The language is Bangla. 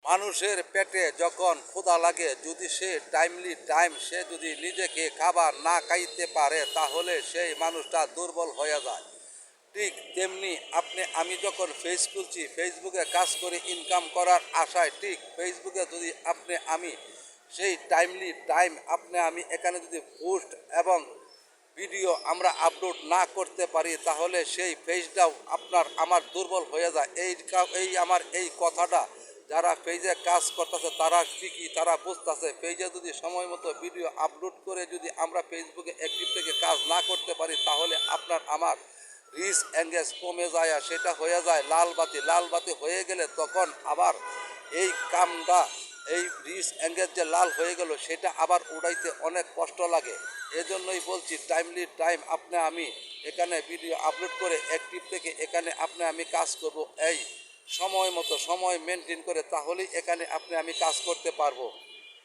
মানুষের পেটে যখন ক্ষুধা লাগে যদি সে সে যদি নিজেকে খাবার না খাইতে পারে তাহলে সেই মানুষটা দুর্বল হয়ে যায়। ঠিক তেমনি আমি যখন খুলছি, ফেসবুকে কাজ করে ইনকাম করার আশায়, ঠিক ফেসবুকে যদি আমি সেই আমি এখানে যদি পোস্ট এবং ভিডিও আমরা আপলোড না করতে পারি তাহলে সেই পেজটাও আমার দুর্বল হয়ে যায়। এই কথাটা যারা পেজে কাজ করতেছে তারা ঠিকই তারা বুঝতেছে, পেজে যদি সময় মতো ভিডিও আপলোড করে যদি আমরা ফেসবুকে অ্যাক্টিভ থেকে কাজ না করতে পারি তাহলে আমার রিচ এঙ্গেজ কমে যায়, আর সেটা হয়ে যায় লাল বাতি হয়ে গেলে তখন আবার এই কামটা এই রিচ এঙ্গেজ যে লাল হয়ে গেল সেটা আবার উড়াইতে অনেক কষ্ট লাগে। এজন্যই বলছি আমি এখানে ভিডিও আপলোড করে অ্যাক্টিভ থেকে এখানে আমি কাজ করব এই সময় মতো সময় মেনটেন করে, তাহলেই এখানে আমি কাজ করতে পারবো।